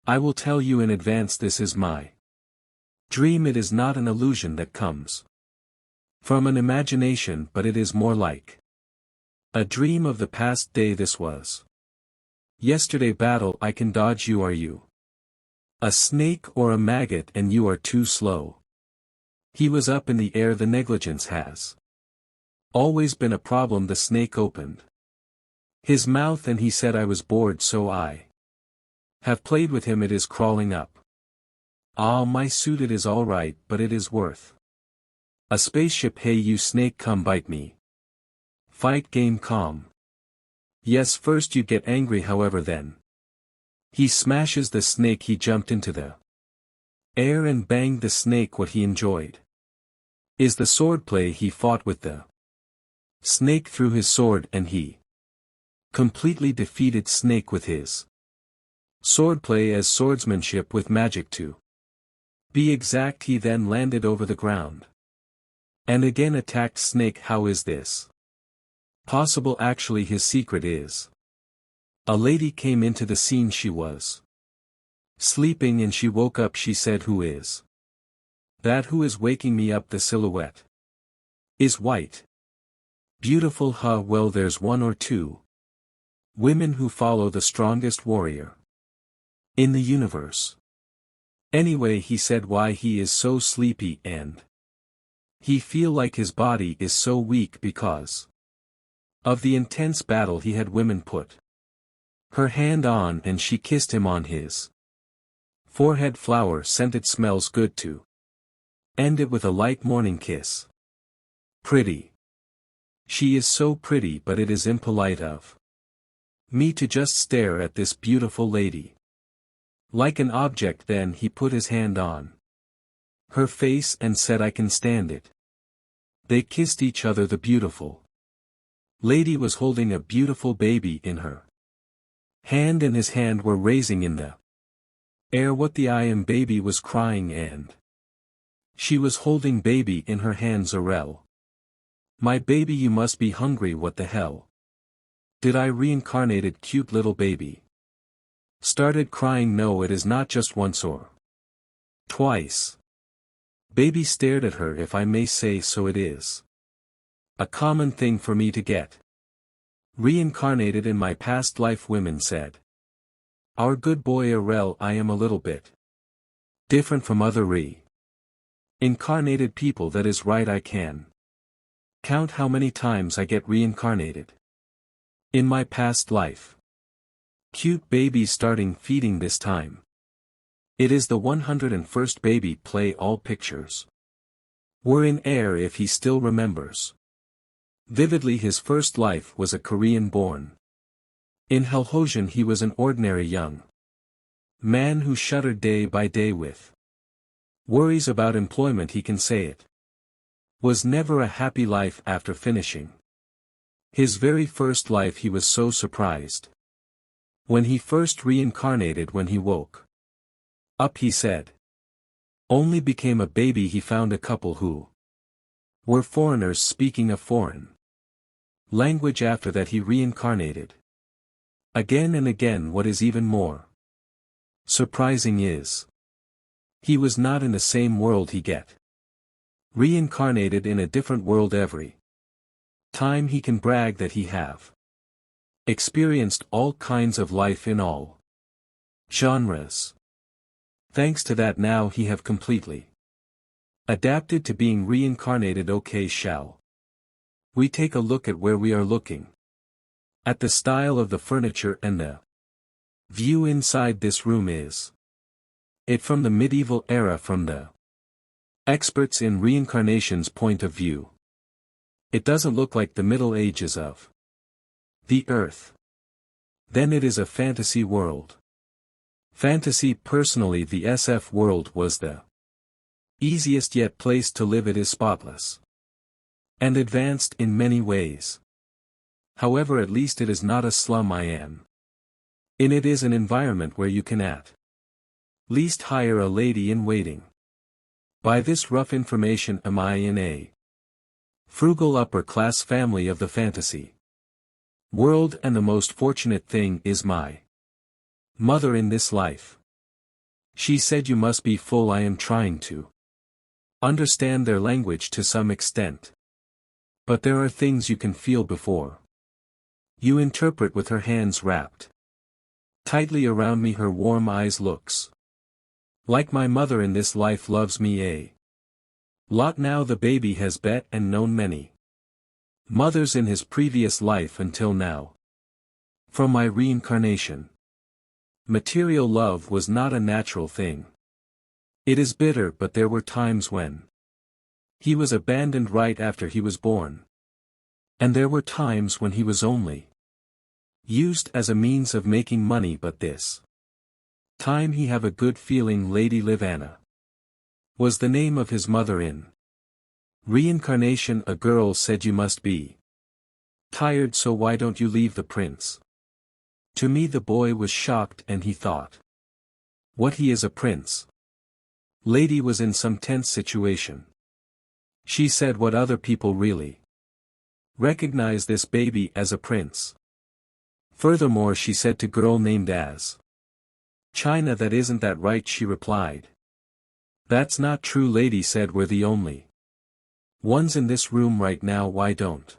I will tell you in advance, this is my dream. It is not an illusion that comes from an imagination, but it is more like a dream of the past day. This was yesterday. Battle, I can dodge you. Are you a snake or a maggot, and you are too slow? He was up in the air. The negligence has always been a problem. The snake opened his mouth and he said, I was bored, so I have played with him. It is crawling up. Ah, my suit. It is all right, but it is worth a spaceship. Hey you snake, come bite me. Fight game calm. Yes, first you get angry, however then he smashes the snake. He jumped into the air and banged the snake. What he enjoyed is the swordplay. He fought with the snake through his sword, and he completely defeated snake with his swordplay as swordsmanship with magic to be exact. He then landed over the ground and again attacked snake. How is this possible? Actually his secret is a lady came into the scene. She was sleeping and she woke up. She said, who is that? Who is waking me up? The silhouette is white. Beautiful. Huh, well there's one or two women who follow the strongest warrior in the universe. Anyway, he said why he is so sleepy and he feel like his body is so weak because of the intense battle. He had women put her hand on and she kissed him on his forehead. Flower scented, smells good to end it with a light morning kiss. Pretty. She is so pretty, but it is impolite of me to just stare at this beautiful lady like an object. Then he put his hand on her face and said, I can stand it. They kissed each other. The beautiful lady was holding a beautiful baby in her hand and his hand were raising in the air. What the I am baby was crying and she was holding baby in her hands. Arel, my baby, you must be hungry. What the hell did I reincarnated? Cute little baby started crying. No, it is not just once or twice. Baby stared at her. If I may say so, it is a common thing for me to get reincarnated in my past life. Women said, our good boy Arel, I am a little bit different from other reincarnated people. That is right, I can count how many times I get reincarnated in my past life. Cute baby starting feeding this time. It is the 101st baby. Play all pictures were in air. If he still remembers vividly, his first life was a Korean born in Helhosian. He was an ordinary young man who shuddered day by day with worries about employment. He can say it was never a happy life. After finishing his very first life, he was so surprised when he first reincarnated. When he woke up, he said, only became a baby. He found a couple who were foreigners speaking a foreign language. After that he reincarnated again and again. What is even more surprising is he was not in the same world. He get reincarnated in a different world every time. He can brag that he have experienced all kinds of life in all genres. Thanks to that, now he have completely adapted to being reincarnated. Okay, shall we take a look at where we are looking at the style of the furniture and the view inside this room? Is it from the medieval era? From the experts in reincarnation's point of view, it doesn't look like the Middle Ages of the Earth. Then it is a fantasy world. Fantasy. Personally, the SF world was the easiest yet place to live. It is spotless and advanced in many ways. However, at least it is not a slum. I am in it is an environment where you can at least hire a lady in waiting. By this rough information, am I in a frugal upper class family of the fantasy world, and the most fortunate thing is my mother in this life. She said you must be full. I am trying to understand their language to some extent. But there are things you can feel before you interpret. With her hands wrapped tightly around me, her warm eyes looks like my mother in this life loves me a lot. Now the baby has bet and known many mothers in his previous life until now. From my reincarnation, material love was not a natural thing. It is bitter, but there were times when he was abandoned right after he was born. And there were times when he was only used as a means of making money, but this time he have a good feeling. Lady Livana was the name of his mother in reincarnation. A girl said you must be tired, so why don't you leave the prince to me? The boy was shocked and he thought, what, he is a prince? Lady was in some tense situation. She said, what, other people really recognize this baby as a prince? Furthermore, she said to girl named as China, that isn't that right? She replied, that's not true. Lady said, we're the only ones in this room right now. Why don't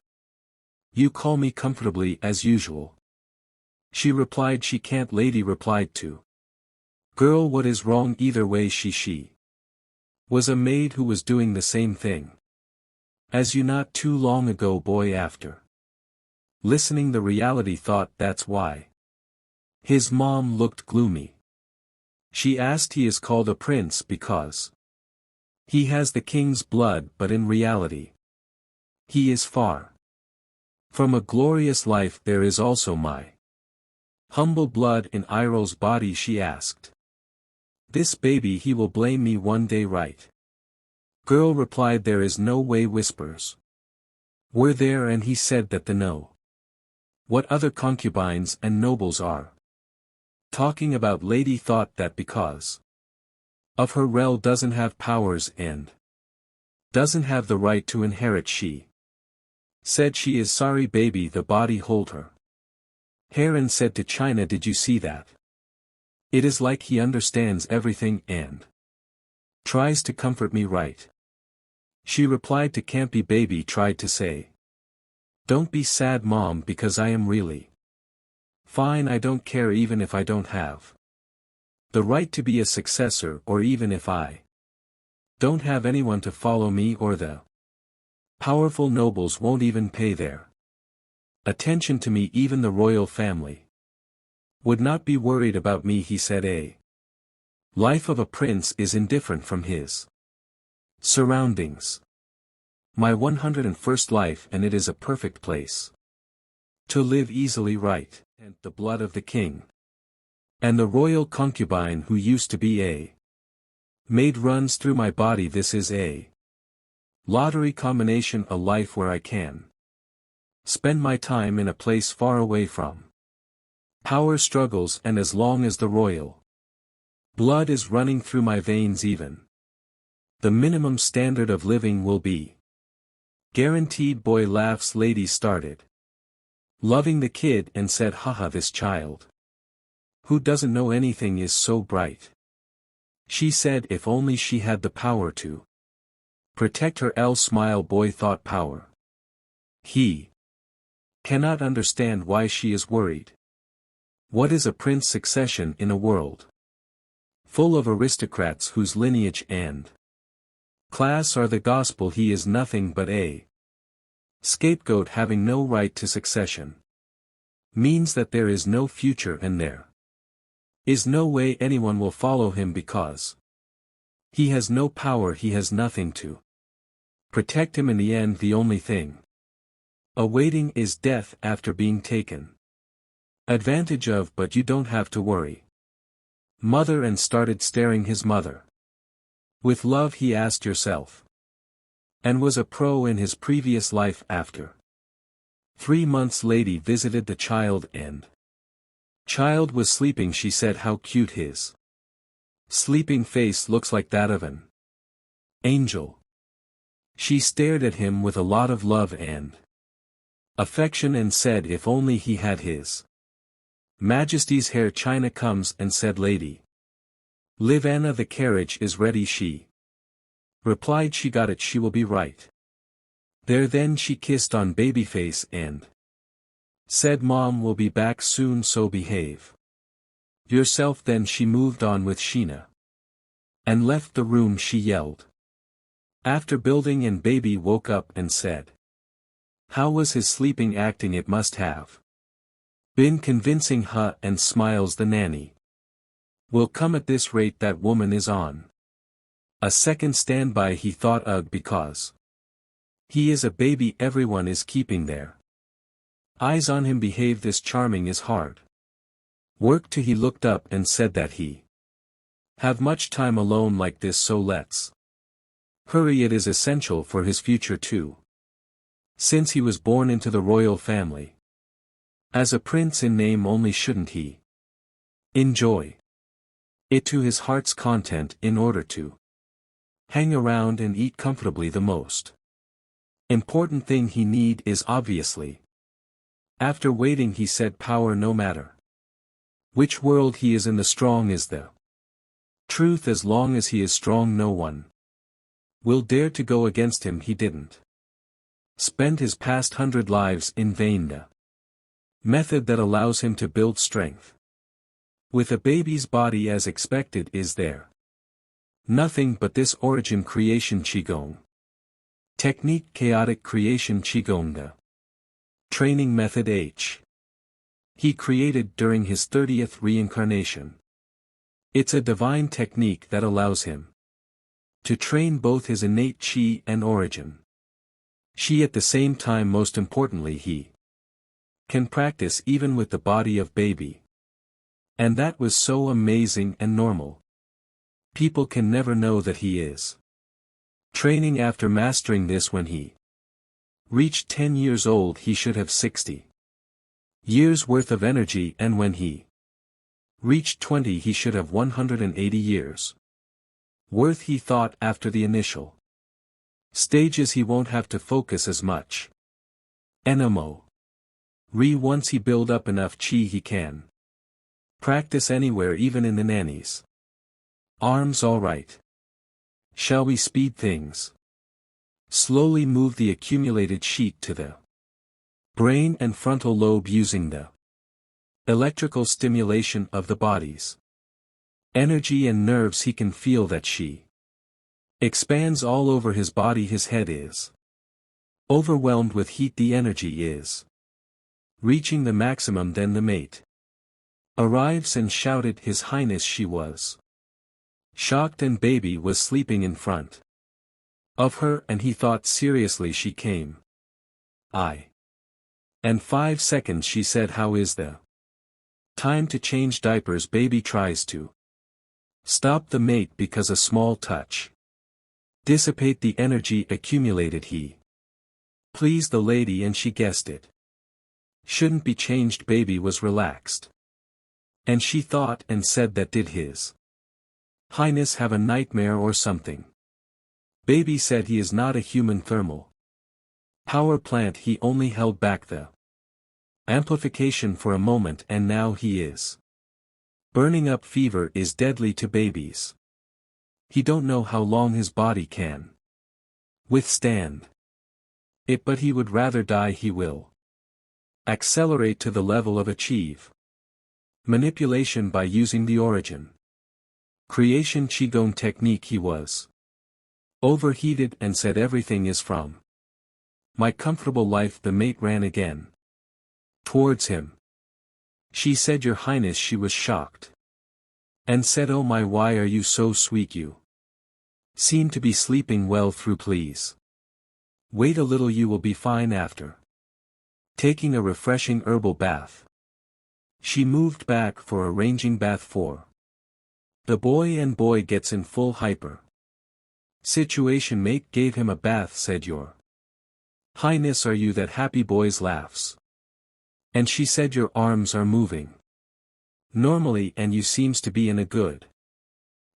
you call me comfortably as usual? She replied, she can't. Lady replied to girl, what is wrong? Either way, she was a maid who was doing the same thing as you not too long ago. Boy, after listening the reality, thought that's why his mom looked gloomy. She asked, he is called a prince because he has the king's blood, but in reality he is far from a glorious life. There is also my humble blood in Iroh's body. She asked, this baby, he will blame me one day, right? Girl replied, there is no way. Whispers were there and he said that the no. What other concubines and nobles are talking about? Lady thought that because of her rel doesn't have powers and doesn't have the right to inherit. She said she is sorry. Baby, the body hold her hair and said to China, did you see that? It is like he understands everything and tries to comfort me, right? She replied to Campy. Baby tried to say, don't be sad mom, because I am really fine. I don't care even if I don't have the right to be a successor, or even if I don't have anyone to follow me, or the powerful nobles won't even pay their attention to me. Even the royal family would not be worried about me. He said, a life of a prince is indifferent from his surroundings. My 101st life, and it is a perfect place to live easily, right? And the blood of the king and the royal concubine who used to be a maid runs through my body. This is a lottery combination, a life where I can spend my time in a place far away from power struggles, and as long as the royal blood is running through my veins, even the minimum standard of living will be guaranteed. Boy laughs. Lady started loving the kid and said, haha, this child who doesn't know anything is so bright. She said if only she had the power to protect her. Smile. Boy thought, power. He cannot understand why she is worried. What is a prince succession in a world full of aristocrats whose lineage and class are the gospel? He is nothing but a scapegoat. Having no right to succession means that there is no future, and there is no way anyone will follow him because he has no power. He has nothing to protect him. In the end, the only thing awaiting is death after being taken advantage of. But you don't have to worry, mother. And started staring his mother with love. He asked yourself, and was a pro in his previous life. After 3 months, lady visited the child and child was sleeping. She said, how cute his sleeping face looks, like that of an angel. She stared at him with a lot of love and affection and said if only he had his Majesty's hair. China comes and said, lady Live Anna, the carriage is ready, she replied. She got it, she will be right there. Then she kissed on Babyface and said Mom will be back soon, so behave yourself. Then she moved on with Sheena and left the room, she yelled. After building, and Baby woke up and said, how was his sleeping acting? It must have been convincing, huh? And smiles the nanny. Will come at this rate, that woman is on a second standby, he thought. Ugh, because he is a baby, everyone is keeping their eyes on him. Behave, this charming is hard work too. He looked up and said that he have much time alone like this, so let's hurry. It is essential for his future too, since he was born into the royal family. As a prince in name only, shouldn't he enjoy it to his heart's content in order to hang around and eat comfortably? The most important thing he need is obviously. After waiting, he said, power. No matter which world he is in, the strong is the truth. As long as he is strong, no one will dare to go against him. He didn't spend his past 100 lives in vain. The method that allows him to build strength with a baby's body as expected is there nothing but this origin creation Qigong technique, chaotic creation Qigong, the training method he created during his 30th reincarnation. It's a divine technique that allows him to train both his innate Qi and origin Qi at the same time. Most importantly, he can practice even with the body of baby. And that was so amazing and normal. People can never know that he is training. After mastering this, when he reached 10 years old, he should have 60 years worth of energy, and when he reached 20, he should have 180 years worth. He thought after the initial stages he won't have to focus as much NMO. Once he build up enough Qi, he can practice anywhere, even in the nanny's arms. All right. Shall we speed things? Slowly move the accumulated sheet to the brain and frontal lobe using the electrical stimulation of the body's energy and nerves. He can feel that she expands all over his body. His head is overwhelmed with heat. The energy is reaching the maximum. Then the mate arrives and shouted, His Highness. She was shocked, and baby was sleeping in front of her, and he thought seriously. She came. And 5 seconds, she said. How is the time to change diapers? Baby tries to stop the mate because a small touch dissipate the energy accumulated. He pleased the lady, and she guessed it shouldn't be changed. Baby was relaxed, and she thought and said that did His Highness have a nightmare or something? Baby said he is not a human thermal power plant. He only held back the amplification for a moment, and now he is burning up. Fever is deadly to babies. He don't know how long his body can withstand it, but he would rather die. He will accelerate to the level of achieve manipulation by using the origin creation Qigong technique. He was overheated and said, everything is from my comfortable life. The mate ran again towards him. She said, Your Highness. She was shocked and said, Oh my, why are you so sweet? You seem to be sleeping well through. Please wait a little, you will be fine. After taking a refreshing herbal bath, she moved back for arranging bath for the boy, and boy gets in full hyper situation. Mate gave him a bath, said, Your Highness, are you that happy? Boy's laughs, and she said, Your arms are moving normally, and you seems to be in a good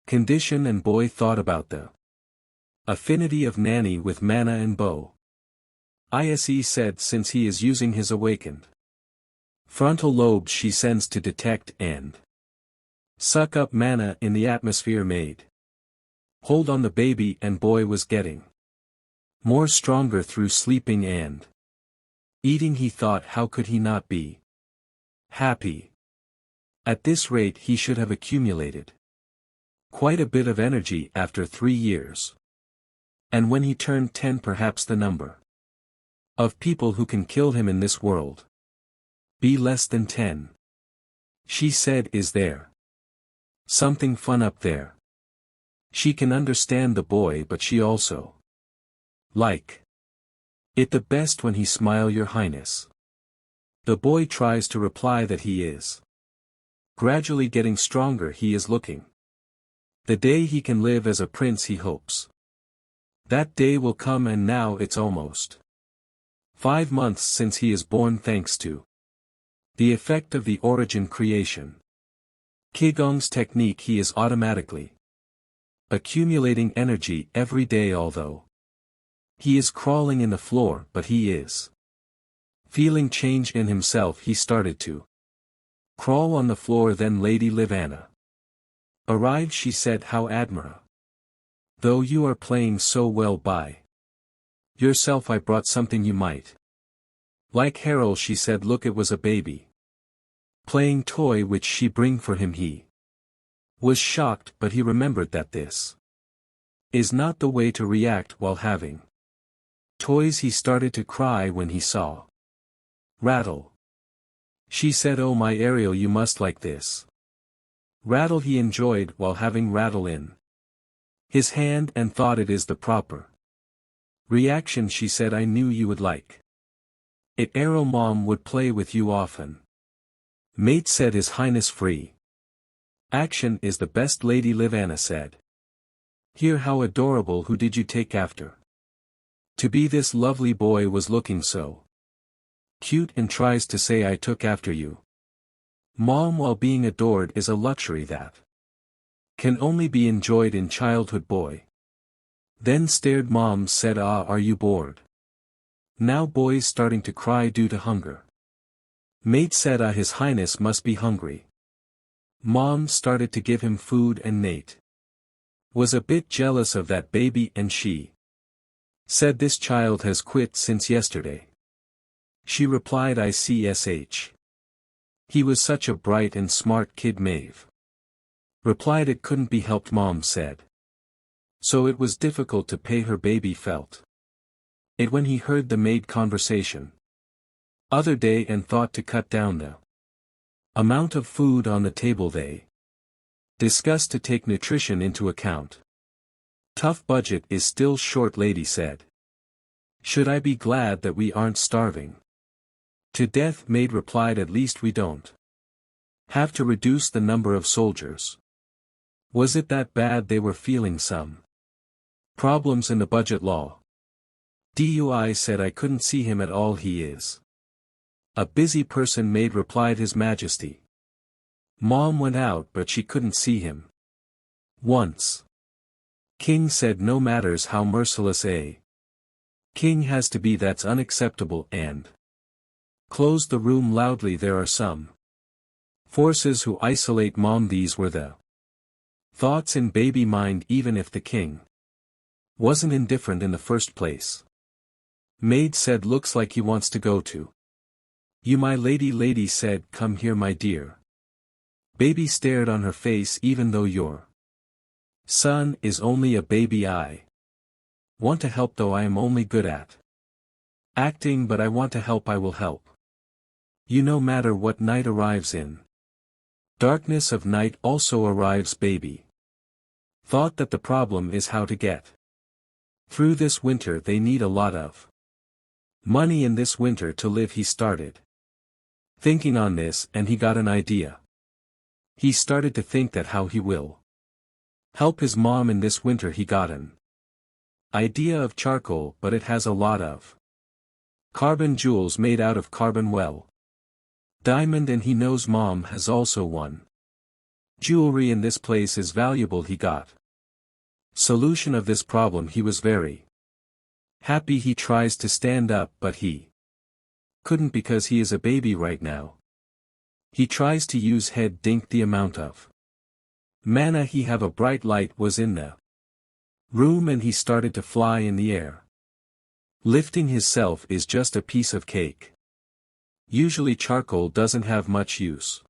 condition. And boy thought about the affinity of nanny with Mana and Bo. Ise said, since he is using his awakened frontal lobe, she sends to detect and Suck up mana in the atmosphere made. Hold on the baby and boy was getting more stronger through sleeping and eating. He thought, how could he not be happy? At this rate he should have accumulated quite a bit of energy after 3 years. And when he turned 10, perhaps the number of people who can kill him in this world be less than 10. She said, is there something fun up there? She can understand the boy, but she also like it the best when he smile, your highness. The boy tries to reply that he is gradually getting stronger. He is looking the day he can live as a prince. He hopes that day will come, and now it's almost 5 months since he is born, thanks to the effect of the origin creation Qigong's technique. He is automatically accumulating energy every day, although he is crawling in the floor, but he is feeling change in himself. He started to crawl on the floor. Then Lady Livana arrived. She said, how admirable. Though you are playing so well by yourself, I brought something you might like. Harold, she said, look, it was a baby playing toy which she bring for him. He was shocked, but he remembered that this is not the way to react while having toys. He started to cry when he saw Rattle. She said, oh my Ariel, you must like this Rattle. He enjoyed while having Rattle in his hand and thought it is the proper reaction. She said, I knew you would like it. Ariel, mom would play with you often. Mate said, His Highness, free action is the best. Lady Livana said, here, how adorable. Who did you take after to be this lovely boy? Was looking so cute and tries to say, I took after you, mom. While being adored is a luxury that can only be enjoyed in childhood. Boy then stared. Mom said, ah, are you bored now? Boy's starting to cry due to hunger. Mate said, ah, His Highness must be hungry. Mom started to give him food, and Nate was a bit jealous of that baby, and she said, this child has quit since yesterday. She replied, I see. He was such a bright and smart kid. Maeve replied, it couldn't be helped. Mom said, so it was difficult to pay her. Baby felt it when he heard the maid conversation other day and thought to cut down the amount of food on the table. They discussed to take nutrition into account. Tough budget is still short. Lady said, should I be glad that we aren't starving to death? Maid replied, at least we don't have to reduce the number of soldiers. Was it that bad? They were feeling some problems in the budget law. Dui said, I couldn't see him at all. He is a busy person. Maid replied, His Majesty. Mom went out, but she couldn't see him once. King said, no matters how merciless a king has to be, that's unacceptable, and closed the room loudly. There are some forces who isolate Mom. These were the thoughts in baby mind, even if the king wasn't indifferent in the first place. Maid said, looks like he wants to go to you, my lady. Lady said, come here, my dear. Baby stared on her face, even though your son is only a baby. I want to help, though I am only good at acting, but I want to help. I will help you no matter what. Night arrives in darkness of night also arrives. Baby thought that the problem is how to get through this winter. They need a lot of money in this winter to live. He started thinking on this, and he got an idea. He started to think that how he will help his mom in this winter. He got an idea of charcoal, but it has a lot of carbon jewels made out of carbon well diamond, and he knows Mom has also one jewelry in this place is valuable. He got solution of this problem. He was very happy. He tries to stand up, but he couldn't because he is a baby right now. He tries to use head dink. The amount of Mana he have a bright light was in the room and he started to fly in the air. Lifting himself is just a piece of cake. Usually charcoal doesn't have much use.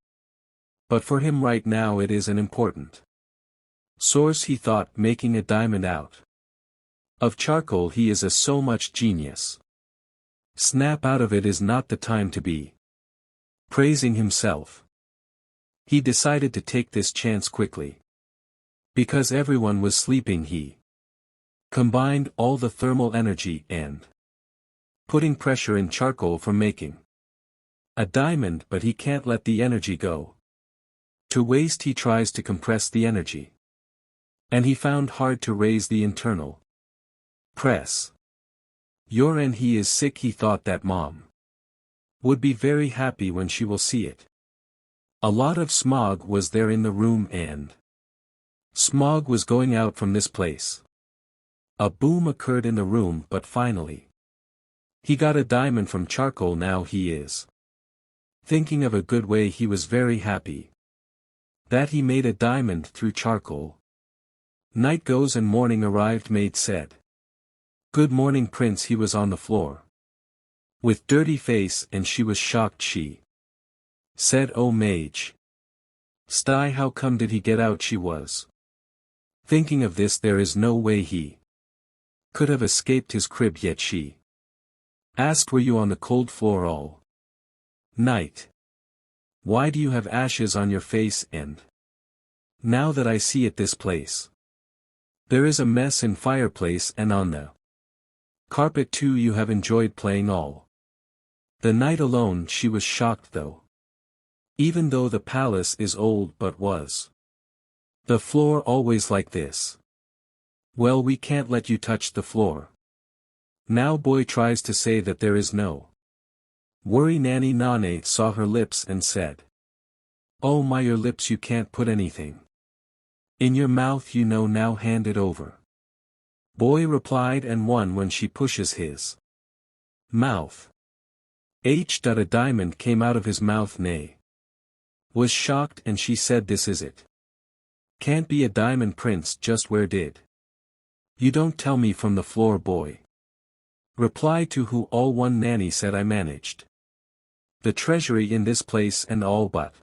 But for him right now it is an important source, he thought, making a diamond out of charcoal. He is a so much genius. Snap out of it is not the time to be praising himself. He decided to take this chance quickly. Because everyone was sleeping, he combined all the thermal energy and putting pressure in charcoal for making a diamond, but he can't let the energy go to waste. He tries to compress the energy. And he found hard to raise the internal press. And he is sick. He thought that mom would be very happy when she will see it. A lot of smog was there in the room and smog was going out from this place. A boom occurred in the room, but finally he got a diamond from charcoal. Now he is thinking of a good way. He was very happy that he made a diamond through charcoal. Night goes and morning arrived. Maid said, "Good morning, Prince." He was on the floor with dirty face and she was shocked. She said, "Oh mage, Sty, how come did he get out?" She was thinking of this. There is no way he could have escaped his crib, yet she asked, "Were you on the cold floor all night? Why do you have ashes on your face? And now that I see it, this place, there is a mess in fireplace and on the carpet too. You have enjoyed playing all the night alone." She was shocked though. Even though the palace is old, but was the floor always like this? "Well, we can't let you touch the floor now." Boy tries to say that there is no worry. Nanny Nane saw her lips and said, "Oh my, your lips, you can't put anything in your mouth, you know. Now hand it over." Boy replied, and one when she pushes his mouth. A diamond came out of his mouth. Nay was shocked and she said, "This is it. Can't be a diamond, Prince. Just where did you don't tell me?" "From the floor." Boy replied, "To who all one." Nanny said, "I managed the treasury in this place and all, but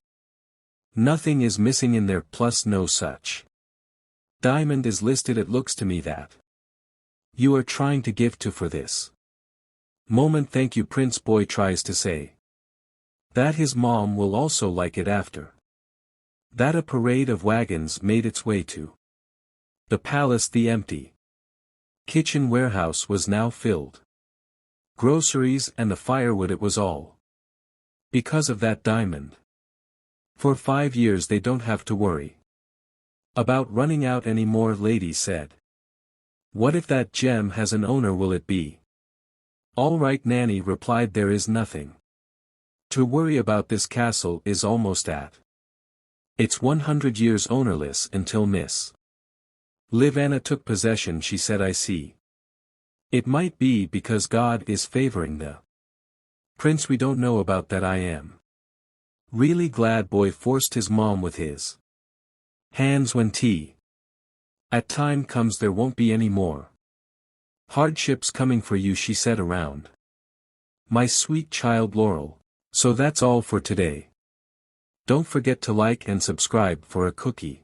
nothing is missing in there, plus no such diamond is listed. It looks to me that you are trying to give to for this moment." "Thank you, Prince." Boy tries to say that his mom will also like it. After that, a parade of wagons made its way to the palace. The empty kitchen warehouse was now filled groceries and the firewood. It was all because of that diamond. For 5 years they don't have to worry about running out anymore. Lady said, "What if that gem has an owner? Will it be all right?" Nanny replied, "There is nothing to worry about. This castle is almost at its 100 years ownerless until Miss Liv Anna took possession." She said, "I see. It might be because God is favoring the prince. We don't know about that. I am really glad." Boy forced his mom with his hands. "When tea at time comes, there won't be any more hardships coming for you," she said, "around my sweet child Laurel." So that's all for today. Don't forget to like and subscribe for a cookie.